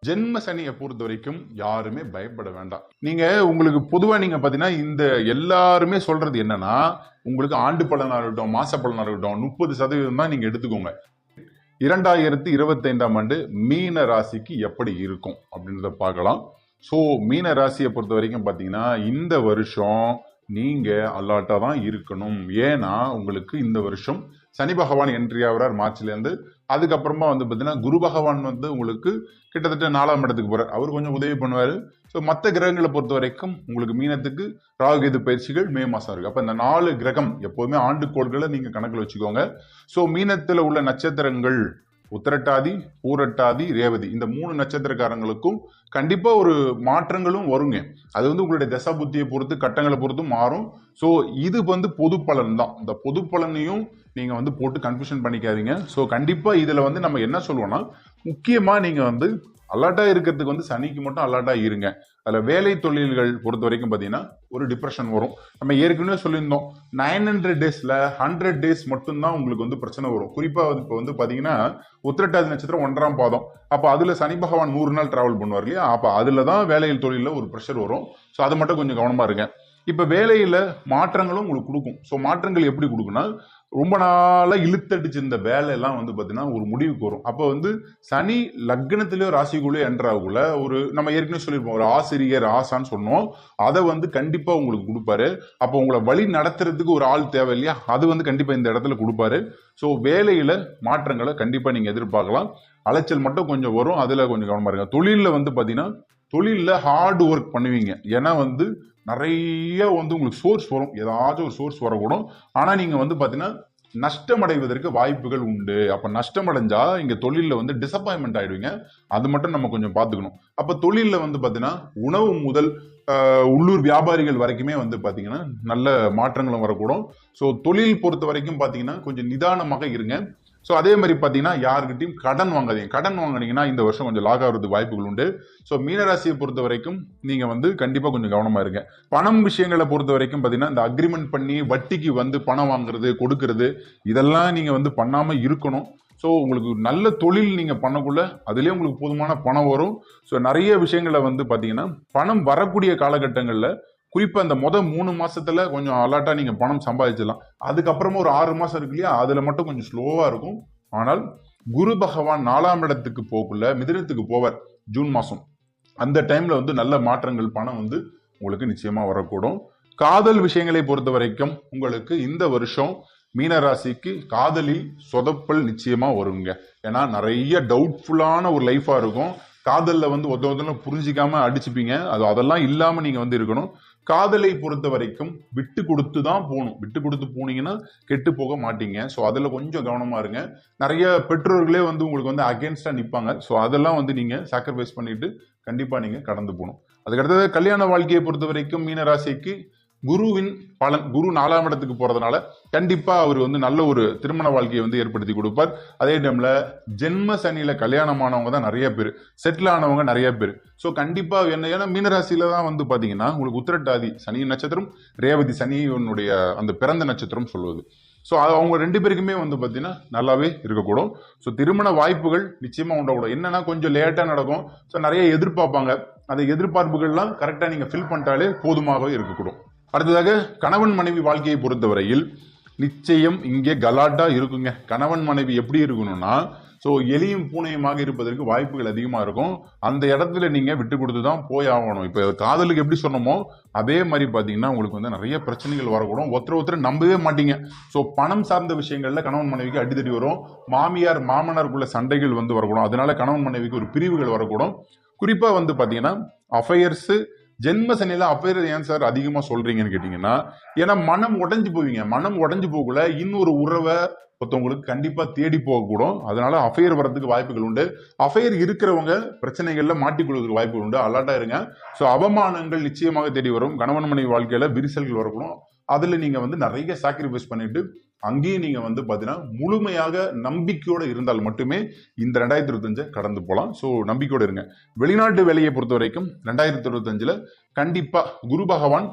ஜென்ம சனியை பொறுத்த வரைக்கும் யாருமே பயப்பட வேண்டாம். நீங்க உங்களுக்கு பொதுவா நீங்க பாத்தீங்கன்னா இந்த எல்லாருமே சொல்றது என்னன்னா, உங்களுக்கு ஆண்டு பலனா இருக்கட்டும், மாச பலனா இருக்கட்டும் 30% தான் நீங்க எடுத்துக்கோங்க. 2025ஆம் ஆண்டு மீன ராசிக்கு எப்படி இருக்கும் அப்படின்றத பார்க்கலாம். ஸோ மீன ராசியை பொறுத்த வரைக்கும் பார்த்தீங்கன்னா இந்த வருஷம் நீங்க அலாட்டா தான் இருக்கணும். ஏன்னா உங்களுக்கு இந்த வருஷம் சனி பகவான் என்ட்ரி ஆகிறார் மார்ச்லேருந்து. அதுக்கப்புறமா வந்து பார்த்தீங்கன்னா குரு பகவான் வந்து உங்களுக்கு கிட்டத்தட்ட 4ஆம் இடத்துக்கு போறார். அவர் கொஞ்சம் உதவி பண்ணுவார். ஸோ மற்ற கிரகங்களை பொறுத்த வரைக்கும் உங்களுக்கு மீனத்துக்கு ராகுகேது பயிற்சிகள் மே மாசம் இருக்கு. அப்ப இந்த 4 கிரகம் எப்போதுமே ஆண்டுக்கோள்களை நீங்க கணக்கில் வச்சுக்கோங்க. ஸோ மீனத்துல உள்ள நட்சத்திரங்கள் உத்திரட்டாதி, பூரட்டாதி, ரேவதி இந்த 3 நட்சத்திரக்காரங்களுக்கும் கண்டிப்பா ஒரு மாற்றங்களும் வருங்க. அது வந்து உங்களுடைய தசா புத்தியை பொறுத்து கட்டங்களை பொறுத்தும் மாறும். ஸோ இது வந்து பொது பலன் தான். இந்த பொது பலனையும் நீங்க வந்து போட்டு கன்ஃபியூஷன் பண்ணிக்காதீங்க. ஸோ கண்டிப்பா இதுல வந்து நம்ம என்ன சொல்லுவோம்னா, முக்கியமா நீங்க வந்து அலர்ட்டா இருக்கிறதுக்கு வந்து சனிக்கு மட்டும் அலர்ட்டா இருங்க. அதுல வேலை தொழில்கள் பொறுத்த வரைக்கும் பாத்தீங்கன்னா ஒரு டிப்ரெஷன் வரும். நம்ம ஏற்கனவே சொல்லியிருந்தோம் 900 டேஸ்ல 100 டேஸ் மட்டும்தான் உங்களுக்கு வந்து பிரச்சனை வரும். குறிப்பா இப்போ வந்து பாத்தீங்கன்னா உத்திரட்டாதி நட்சத்திரம் 1ஆம் பாதம். அப்ப அதுல சனி பகவான் 100 நாள் டிராவல் பண்ணுவார் இல்லையா? அப்ப அதுலதான் வேலையில் தொழில ஒரு ப்ரெஷர் வரும். ஸோ அது மட்டும் கொஞ்சம் கவனமா இருங்க. இப்ப வேலையில மாற்றங்களும் உங்களுக்கு கொடுக்கும். ஸோ மாற்றங்கள் எப்படி கொடுக்குன்னா, ரொம்ப நாளா இழுத்தடிச்சு இந்த வேலை எல்லாம் வந்து பாத்தீங்கன்னா ஒரு முடிவுக்கு வரும். அப்ப வந்து சனி லக்னத்திலேயோ ராசிக்குள்ளேயோ என்ட்ராகுள்ள ஒரு நம்ம ஏற்கனவே சொல்லியிருப்போம், ஒரு ஆசிரியர் ஆசான்னு சொன்னோம். அதை வந்து கண்டிப்பா உங்களுக்கு கொடுப்பாரு. அப்போ உங்களை வழி நடத்துறதுக்கு ஒரு ஆள் தேவை இல்லையா? அது வந்து கண்டிப்பா இந்த இடத்துல கொடுப்பாரு. ஸோ வேலையில மாற்றங்களை கண்டிப்பா நீங்க எதிர்பார்க்கலாம். அலைச்சல் மட்டும் கொஞ்சம் வரும். அதுல கொஞ்சம் கவனமா இருங்க. தொழில வந்து பாத்தீங்கன்னா தொழில ஹார்ட் ஒர்க் பண்ணுவீங்க. ஏன்னா வந்து நிறைய வந்து உங்களுக்கு சோர்ஸ் வரும். ஏதாச்சும் ஒரு சோர்ஸ் வரக்கூடும். ஆனா நீங்க வந்து பாத்தீங்கன்னா நஷ்டம் அடைவதற்கு வாய்ப்புகள் உண்டு. அப்ப நஷ்டம் அடைஞ்சா இங்க தொழில வந்து டிசப்பாயின்மெண்ட் ஆயிடுவீங்க. அது மட்டும் நம்ம கொஞ்சம் பாத்துக்கணும். அப்ப தொழில வந்து பாத்தீங்கன்னா உணவு முதல் உள்ளூர் வியாபாரிகள் வரைக்குமே வந்து பாத்தீங்கன்னா நல்ல மாற்றங்களும் வரக்கூடும். ஸோ தொழில் பொறுத்த வரைக்கும் பாத்தீங்கன்னா கொஞ்சம் நிதானமாக இருங்க. ஸோ அதே மாதிரி பார்த்தீங்கன்னா யாருக்கிட்டையும் கடன் வாங்காதீங்க. கடன் வாங்கினீங்கன்னா இந்த வருஷம் கொஞ்சம் லாக் ஆகிறதுக்கு வாய்ப்புகள் உண்டு. ஸோ மீனராசியை பொறுத்த வரைக்கும் நீங்க வந்து கண்டிப்பா கொஞ்சம் கவனமா இருங்க. பணம் விஷயங்களை பொறுத்த வரைக்கும் பார்த்தீங்கன்னா இந்த அக்ரிமெண்ட் பண்ணி வட்டிக்கு வந்து பணம் வாங்குறது கொடுக்கறது இதெல்லாம் நீங்க வந்து பண்ணாம இருக்கணும். ஸோ உங்களுக்கு நல்ல தொழில் நீங்க பண்ணக்குள்ள அதுலேயே உங்களுக்கு போதுமான பணம் வரும். ஸோ நிறைய விஷயங்களை வந்து பார்த்தீங்கன்னா பணம் வரக்கூடிய காலகட்டங்களில் குறிப்பா இந்த 3 மாசத்துல கொஞ்சம் அலர்ட்டா நீங்க பணம் சம்பாதிச்சிடலாம். அதுக்கப்புறமா ஒரு 6 மாசம் இருக்கு இல்லையா? அதுல மட்டும் கொஞ்சம் ஸ்லோவா இருக்கும். ஆனால் குரு பகவான் 4ஆம் இடத்துக்கு போக்குள்ள மிதுனத்துக்கு போவார் ஜூன் மாசம். அந்த டைம்ல வந்து நல்ல மாற்றங்கள் பணம் வந்து உங்களுக்கு நிச்சயமா வரக்கூடும். காதல் விஷயங்களை பொறுத்த வரைக்கும் உங்களுக்கு இந்த வருஷம் மீனராசிக்கு காதலில் சொதப்பல் நிச்சயமா வருங்க. ஏன்னா நிறைய டவுட்ஃபுல்லான ஒரு லைஃபா இருக்கும். காதல்ல வந்து ஒருத்தவங்க புரிஞ்சிக்காம அடிச்சுப்பீங்க. அதெல்லாம் இல்லாம நீங்க வந்து இருக்கணும். காதலை பொறுத்த வரைக்கும் விட்டு கொடுத்து தான் போகணும். விட்டு கொடுத்து போனீங்கன்னா கெட்டு போக மாட்டீங்க. ஸோ அதுல கொஞ்சம் கவனமா இருங்க. நிறைய பெற்றோர்களே வந்து உங்களுக்கு வந்து அகேன்ஸ்டா நிற்பாங்க. ஸோ அதெல்லாம் வந்து நீங்க சாக்ரிஃபைஸ் பண்ணிட்டு கண்டிப்பா நீங்க கடந்து போகணும். அதுக்கடுத்தது கல்யாண வாழ்க்கையை பொறுத்த வரைக்கும் மீனராசிக்கு குருவின் பலன், குரு 4ஆம் இடத்துக்கு போறதுனால கண்டிப்பா அவர் வந்து நல்ல ஒரு திருமண வாழ்க்கையை வந்து ஏற்படுத்தி கொடுப்பார். அதே டைம்ல ஜென்ம சனியில கல்யாணமானவங்க தான் நிறைய பேர், செட்டில் ஆனவங்க நிறைய பேர். ஸோ கண்டிப்பா என்ன, ஏன்னா மீனராசியில தான் வந்து பாத்தீங்கன்னா உங்களுக்கு உத்திரட்டாதி சனி நட்சத்திரம், ரேவதி சனியினுடைய அந்த பிறந்த நட்சத்திரம் சொல்லுவது. ஸோ அவங்க 2 பேருக்குமே வந்து பார்த்தீங்கன்னா நல்லாவே இருக்கக்கூடும். ஸோ திருமண வாய்ப்புகள் நிச்சயமா உண்டாகக்கூடும். என்னன்னா கொஞ்சம் லேட்டா நடக்கும். ஸோ நிறைய எதிர்பார்ப்பாங்க. அந்த எதிர்பார்ப்புகள்லாம் கரெக்டாக நீங்கள் ஃபில் பண்ணிட்டாலே போதுமாகவே இருக்கக்கூடும். அடுத்ததாக கணவன் மனைவி வாழ்க்கையை பொறுத்தவரையில் நிச்சயம் இங்கே கலாட்டா இருக்குங்க. கணவன் மனைவி எப்படி இருக்கணும்னா, ஸோ எலியும் பூனையுமாக இருப்பதற்கு வாய்ப்புகள் அதிகமாக இருக்கும். அந்த இடத்துல நீங்க விட்டு கொடுத்து தான் போய் ஆகணும். இப்போ காதலுக்கு எப்படி சொன்னோமோ அதே மாதிரி பார்த்தீங்கன்னா உங்களுக்கு வந்து நிறைய பிரச்சனைகள் வரக்கூடும். ஒருத்தர் நம்பவே மாட்டீங்க. ஸோ பணம் சார்ந்த விஷயங்கள்ல கணவன் மனைவிக்கு அடித்தடி வரும். மாமியார் மாமனாருக்குள்ள சண்டைகள் வந்து வரக்கூடும். அதனால கணவன் மனைவிக்கு ஒரு பிரிவுகள் வரக்கூடும். குறிப்பா வந்து பாத்தீங்கன்னா அஃபையர்ஸ் ஜென்ம சனியில அஃபையர் ஏன் சார் அதிகமா சொல்றீங்கன்னு கேட்டீங்கன்னா, ஏன்னா மனம் உடைஞ்சு போவீங்க. மனம் உடைஞ்சு போகல இன்னொரு உறவை ஒருத்தவங்களுக்கு கண்டிப்பா தேடி போகக்கூடும். அதனால அஃபையர் வர்றதுக்கு வாய்ப்புகள் உண்டு. அஃபையர் இருக்கிறவங்க பிரச்சனைகள்ல மாட்டிக்கொள்வதற்கு வாய்ப்புகள் உண்டு. அலர்ட்டா இருங்க. ஸோ அவமானங்கள் நிச்சயமாக தேடி வரும். கணவன் மனைவி வாழ்க்கையில விரிசல்கள் வரக்கூடும். அதுல நீங்க வந்து நிறைய சாக்ரிஃபைஸ் பண்ணிட்டு அங்கேயும் நீங்க வந்து பாத்தீங்கன்னா முழுமையாக நம்பிக்கையோட இருந்தால் மட்டுமே இந்த 2025 கடந்து போகலாம். ஸோ நம்பிக்கையோட இருங்க. வெளிநாட்டு வேலையை பொறுத்த வரைக்கும் 2025 கண்டிப்பா குரு பகவான்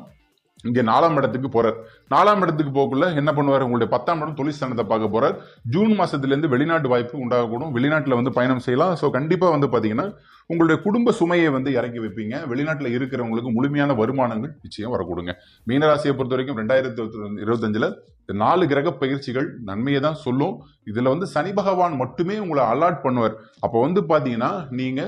இங்க 4ஆம் இடத்துக்கு போறார். 4ஆம் இடத்துக்கு போக்குள்ள என்ன பண்ணுவார், உங்களுடைய 10ஆம் இடம் தொழில் ஸ்தானத்தை பார்க்க போறார். ஜூன் மாசத்துல இருந்து வெளிநாட்டு வாய்ப்பு உண்டாகக்கூடும். வெளிநாட்டுல வந்து பயணம் செய்யலாம். ஸோ கண்டிப்பா வந்து பாத்தீங்கன்னா உங்களுடைய குடும்ப சுமையை வந்து இறக்கி வைப்பீங்க. வெளிநாட்டுல இருக்கிறவங்களுக்கு முழுமையான வருமானங்கள் நிச்சயம் வரக்கூடுங்க. மீனராசியை பொறுத்த வரைக்கும் 2025 இந்த 4 கிரக பயிற்சிகள் நன்மையை தான் சொல்லும். இதுல வந்து சனி பகவான் மட்டுமே உங்களை அலாட் பண்ணுவார். அப்ப வந்து பாத்தீங்கன்னா நீங்க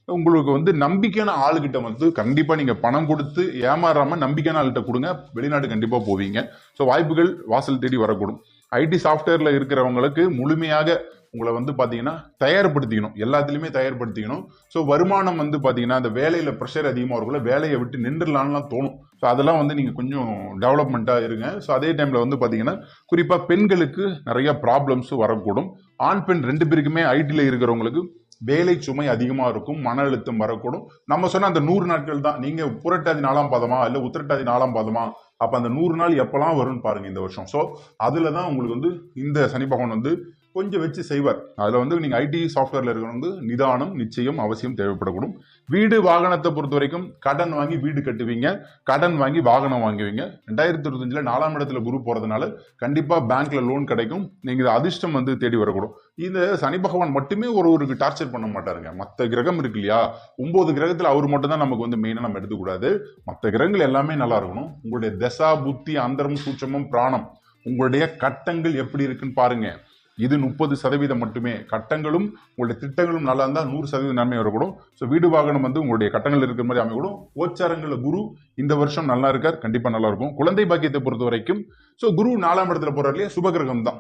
உங்களுக்கு வந்து நம்பிக்கையான ஆளுகிட்ட வந்து கண்டிப்பா நீங்க பணம் கொடுத்து ஏமாறாம நம்பிக்கையான ஆளுகிட்ட கொடுங்க. வெளிநாடு கண்டிப்பா போவீங்க. ஸோ வாய்ப்புகள் வாசல் தேடி வரக்கூடும். ஐடி சாஃப்ட்வேர்ல இருக்கிறவங்களுக்கு முழுமையாக உங்களை வந்து பாத்தீங்கன்னா தயார்படுத்திக்கணும், எல்லாத்துலயுமே தயார்படுத்திக்கணும். ஸோ வருமானம் வந்து பாத்தீங்கன்னா அந்த வேலையில ப்ரெஷர் அதிகமா இருக்குள்ள வேலையை விட்டு நின்றுலான்லாம் தோணும். ஸோ அதெல்லாம் வந்து நீங்க கொஞ்சம் டெவலப்மெண்ட்டா இருங்க. ஸோ அதே டைம்ல வந்து பாத்தீங்கன்னா குறிப்பா பெண்களுக்கு நிறைய ப்ராப்ளம்ஸ் வரக்கூடும். ஆண் பெண் 2 பேருக்குமே ஐடில இருக்கிறவங்களுக்கு வேலை சுமை அதிகமா இருக்கும், மன அழுத்தம் வரக்கூடும். நம்ம சொன்ன அந்த 100 நாட்கள் தான். நீங்க புரட்டாதி 4ஆம் பாதமா இல்ல உத்திரட்டாதி 4ஆம் பாதமா, அப்ப அந்த 100 நாள் எப்பெல்லாம் வரும்னு பாருங்க இந்த வருஷம். சோ அதுலதான் உங்களுக்கு வந்து இந்த சனி பகவான் வந்து கொஞ்சம் வச்சு செய்வார். அதுல வந்து நீங்க ஐடி சாஃப்ட்வேர்ல இருக்கிற வந்து நிதானம் நிச்சயம் அவசியம் தேவைப்படக்கூடும். வீடு வாகனத்தை பொறுத்த வரைக்கும் கடன் வாங்கி வீடு கட்டுவீங்க, கடன் வாங்கி வாகனம் வாங்குவீங்க. 2025 4ஆம் இடத்துல குரு போறதுனால கண்டிப்பா பேங்க்ல லோன் கிடைக்கும். நீங்க அதிர்ஷ்டம் வந்து தேடி வரக்கூடும். இந்த சனி பகவான் மட்டுமே ஒருவருக்கு டார்ச்சர் பண்ண மாட்டாருங்க. மற்ற கிரகம் இருக்கு இல்லையா, 9 கிரகத்துல அவர் மட்டும் தான் நமக்கு வந்து மெயினா நம்ம எடுத்துக்கூடாது. மற்ற கிரகங்கள் எல்லாமே நல்லா இருக்கணும். உங்களுடைய தசா புத்தி அந்தரம் சூட்சமம் பிராணம் உங்களுடைய கட்டங்கள் எப்படி இருக்குன்னு பாருங்க. இது 30% மட்டுமே. கட்டங்களும் உங்களுடைய திட்டங்களும் நல்லா இருந்தா 100% நன்மை வரக்கூடும். ஸோ வீடு வாகனம் வந்து உங்களுடைய கட்டங்கள் இருக்கிற மாதிரி அமைக்கூடும். கோச்சாரங்கள்ல குரு இந்த வருஷம் நல்லா இருக்கார், கண்டிப்பா நல்லா இருக்கும். குழந்தை பாக்கியத்தை பொறுத்த வரைக்கும் ஸோ குரு 4ஆம் இடத்துல போறாரு இல்லையா, சுபகிரகம் தான்.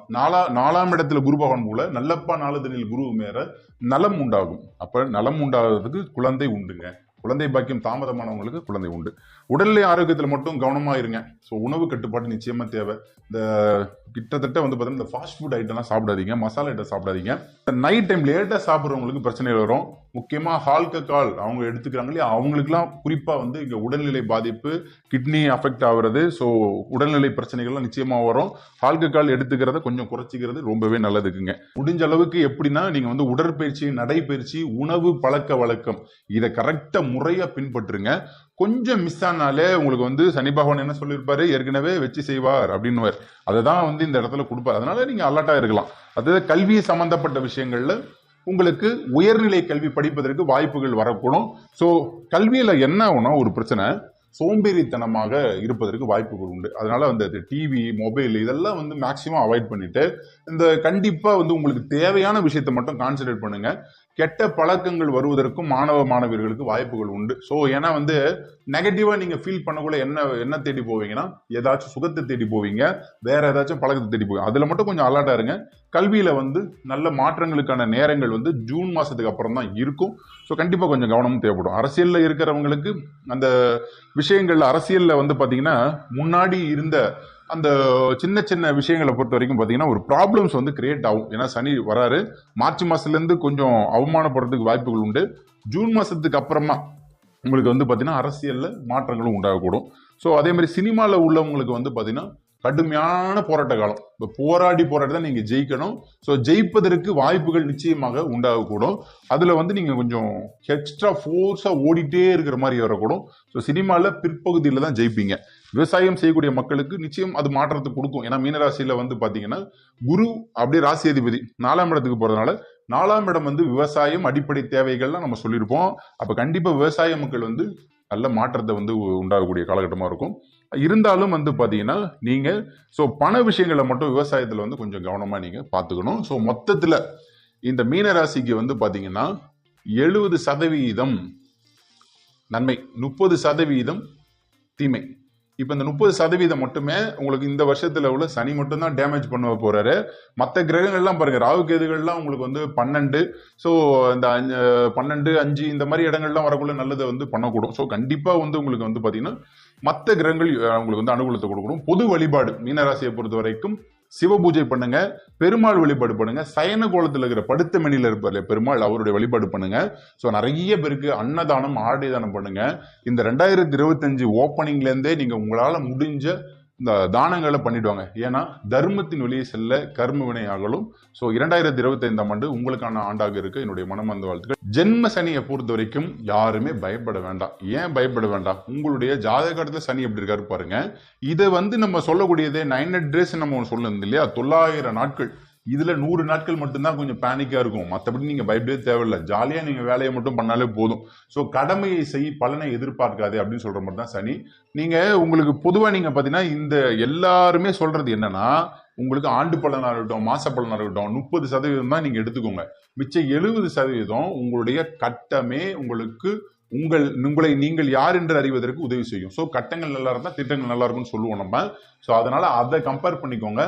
4ஆம் இடத்துல குரு பகவான் போல நல்லப்பா நாளுதனில் குரு மேற நலம் உண்டாகும். அப்ப நலம் உண்டாகிறதுக்கு குழந்தை உண்டுங்க. குழந்தை பாக்கியம் தாமதமானவங்களுக்கு குழந்தை உண்டு. உடல்நிலை ஆரோக்கியத்துல மட்டும் கவனமா இருங்க. ஸோ உணவு கட்டுப்பாடு நிச்சயமா தேவை. இந்த கிட்டத்தட்ட வந்து பாத்தீங்கன்னா இந்த ஃபாஸ்ட் ஃபுட் ஐட்டம்லாம் சாப்பிடாதீங்க, மசாலா ஐட்டம் சாப்பிடாதீங்க. நைட் டைம் லேட்டா சாப்பிட்றவங்களுக்கு பிரச்சனைகள் வரும். முக்கியமா ஆல்கஹால் அவங்க எடுத்துக்கிறாங்க இல்லையா, அவங்களுக்குலாம் குறிப்பா வந்து இங்க உடல்நிலை பாதிப்பு, கிட்னி அஃபெக்ட் ஆகுறது, ஸோ உடல்நிலை பிரச்சனைகள்லாம் நிச்சயமா வரும். ஆல்கஹால் எடுத்துக்கிறத கொஞ்சம் குறைச்சிக்கிறது ரொம்பவே நல்லதுக்குங்க. முடிஞ்ச அளவுக்கு எப்படின்னா நீங்க வந்து உடற்பயிற்சி, நடைப்பயிற்சி, உணவு பழக்க வழக்கம் இதை கரெக்டா முறையா பின்பற்றுங்க. கொஞ்சம் மிஸ் ஆனாலே உங்களுக்கு வந்து சனி பகவான் என்ன சொல்லியிருப்பாரு, ஏற்கனவே வச்சு செய்வார் அப்படின்னு. அதை தான் வந்து இந்த இடத்துல கொடுப்பார். அதனால நீங்க அலர்ட்டா இருக்கலாம். அதாவது கல்வி சம்பந்தப்பட்ட விஷயங்கள்ல உங்களுக்கு உயர்நிலை கல்வி படிப்பதற்கு வாய்ப்புகள் வரக்கூடும். ஸோ கல்வியில என்ன ஆகும்னா ஒரு பிரச்சனை, சோம்பேறித்தனமாக இருப்பதற்கு வாய்ப்புகள் உண்டு. அதனால அந்த டிவி, மொபைல் இதெல்லாம் வந்து மேக்சிமம் அவாய்ட் பண்ணிட்டு இந்த கண்டிப்பா வந்து உங்களுக்கு தேவையான விஷயத்தை மட்டும் கான்சென்ட்ரேட் பண்ணுங்க. கெட்ட பழக்கங்கள் வருவதற்கும் மாணவ மாணவியர்களுக்கு வாய்ப்புகள் உண்டு. ஸோ ஏன்னா வந்து நெகட்டிவா நீங்க ஃபீல் பண்ணக்குள்ள என்ன தேடி போவீங்கன்னா ஏதாச்சும் சுகத்தை தேடி போவீங்க, வேற ஏதாச்சும் பழக்கத்தை தேடி போவீங்க. அதுல மட்டும் கொஞ்சம் அலர்ட்டா இருங்க. கல்வியில வந்து நல்ல மாற்றங்களுக்கான நேரங்கள் வந்து ஜூன் மாசத்துக்கு அப்புறம் தான் இருக்கும். ஸோ கண்டிப்பா கொஞ்சம் கவனமும் தேவைப்படும். அரசியல்ல இருக்கிறவங்களுக்கு அந்த விஷயங்கள்ல அரசியல்ல வந்து பாத்தீங்கன்னா முன்னாடி இருந்த அந்த சின்ன சின்ன விஷயங்களை பொறுத்த வரைக்கும் பாத்தீங்கன்னா ஒரு ப்ராப்ளம்ஸ் வந்து கிரியேட் ஆகும். ஏன்னா சனி வராரு. மார்ச் மாசத்துல இருந்து கொஞ்சம் அவமானப்படுறதுக்கு வாய்ப்புகள் உண்டு. ஜூன் மாசத்துக்கு அப்புறமா உங்களுக்கு வந்து பாத்தீங்கன்னா அரசியல்ல மாற்றங்களும் உண்டாகக்கூடும். ஸோ அதே மாதிரி சினிமால உள்ளவங்களுக்கு வந்து பாத்தீங்கன்னா கடுமையான போராட்ட காலம். இப்போ போராடி தான் நீங்க ஜெயிக்கணும். ஸோ ஜெயிப்பதற்கு வாய்ப்புகள் நிச்சயமாக உண்டாகக்கூடும். அதுல வந்து நீங்க கொஞ்சம் எக்ஸ்ட்ரா ஃபோர்ஸா ஓடிட்டே இருக்கிற மாதிரி வரக்கூடும். ஸோ சினிமால பிற்பகுதியில தான் ஜெயிப்பீங்க. விவசாயம் செய்யக்கூடிய மக்களுக்கு நிச்சயம் அது மாற்றத்தை கொடுக்கும். ஏன்னா மீனராசியில வந்து பாத்தீங்கன்னா குரு அப்படியே ராசி அதிபதி 4ஆம் இடத்துக்கு போறதுனால 4ஆம் இடம் வந்து விவசாயம் அடிப்படை தேவைகள்லாம் நம்ம சொல்லியிருப்போம். அப்ப கண்டிப்பா விவசாய மக்கள் வந்து நல்ல மாற்றத்தை வந்து உண்டாகக்கூடிய காலகட்டமா இருக்கும். இருந்தாலும் வந்து பாத்தீங்கன்னா நீங்க சோ பண விஷயங்களை மட்டும் விவசாயத்துல வந்து கொஞ்சம் கவனமா நீங்க பாத்துக்கணும். சோ மொத்தத்துல இந்த மீன ராசிக்கு வந்து பாத்தீங்கன்னா 70% நன்மை, 30% தீமை. இப்ப இந்த 30% மட்டுமே உங்களுக்கு இந்த வருஷத்துல உள்ள சனி மட்டும் தான் டேமேஜ் பண்ண போறாரு. மற்ற கிரகங்கள்லாம் பாருங்க, ராகு கேதுகள்லாம் உங்களுக்கு வந்து 12, ஸோ இந்த 12, 5 இந்த மாதிரி இடங்கள்லாம் வரக்குள்ள நல்லதை வந்து பண்ணக்கூடும். ஸோ கண்டிப்பா வந்து உங்களுக்கு வந்து பாத்தீங்கன்னா மற்ற கிரகங்கள் உங்களுக்கு வந்து அனுகூலத்தை கொடுக்கணும். பொது வழிபாடு மீனராசியை பொறுத்த வரைக்கும் சிவ பூஜை பண்ணுங்க, பெருமாள் வழிபாடு பண்ணுங்க. சயன கோலத்தில் இருக்கிற படுத்த மணியில இருப்பார் பெருமாள், அவருடைய வழிபாடு பண்ணுங்க. ஸோ நிறைய பேருக்கு அன்னதானம், ஆடை தானம் பண்ணுங்க. இந்த 2025 ஓப்பனிங்ல இருந்தே நீங்க உங்களால முடிஞ்ச இந்த தானங்களை பண்ணிடுவாங்க. ஏன்னா தர்மத்தின் வழியே செல்ல கர்ம வினை ஆகலும். ஸோ 2025ஆம் ஆண்டு உங்களுக்கான ஆண்டாக இருக்கு. என்னுடைய மனமார்ந்த வாழ்த்துக்கள். ஜென்ம சனியை பொறுத்த வரைக்கும் யாருமே பயப்பட வேண்டாம். ஏன் பயப்பட வேண்டாம்? உங்களுடைய ஜாதகத்துல சனி எப்படி இருக்காரு பாருங்க. இதை நம்ம சொல்லக்கூடியதே 900 days நம்ம சொல்லணும் இல்லையா, 900 நாட்கள். இதுல 100 நாட்கள் மட்டும்தான் கொஞ்சம் பேனிக்கா இருக்கும். மற்றபடி நீங்க பயப்படவே தேவையில்லை. ஜாலியா நீங்க வேலையை மட்டும் பண்ணாலே போதும். ஸோ கடமையை செய், பலனை எதிர்பார்க்காது அப்படின்னு சொல்ற மாதிரி தான் சனி. நீங்க உங்களுக்கு பொதுவா நீங்க பாத்தீங்கன்னா இந்த எல்லாருமே சொல்றது என்னன்னா, உங்களுக்கு ஆண்டு பலனா இருக்கட்டும், மாச பலனா இருக்கட்டும், 30% தான் நீங்க எடுத்துக்கோங்க. மிச்சம் 70% உங்களுடைய கட்டமே உங்களுக்கு உங்களை நீங்கள் யார் என்று அறிவதற்கு உதவி செய்யும். ஸோ கட்டங்கள் நல்லா இருந்தா திட்டங்கள் நல்லா இருக்கும்னு சொல்லுவோம் நம்ம. ஸோ அதனால அதை கம்பேர் பண்ணிக்கோங்க.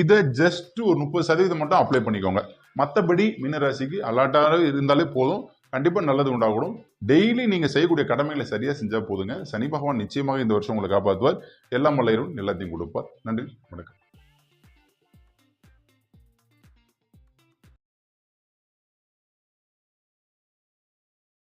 இதை ஜஸ்ட் ஒரு 30% மட்டும் அப்ளை பண்ணிக்கோங்க. மற்றபடி மீனராசிக்கு அலர்ட்டாக இருந்தாலே போதும், கண்டிப்பா நல்லது உண்டாகணும். டெய்லி நீங்க செய்யக்கூடிய கடமைகளை சரியா செஞ்சா போதுங்க. சனி பகவான் நிச்சயமாக இந்த வருஷம் உங்களை காப்பாற்றுவார். எல்லாம் வல்ல இறைவன் எல்லாத்தையும் கொடுப்பார். நன்றி, வணக்கம்.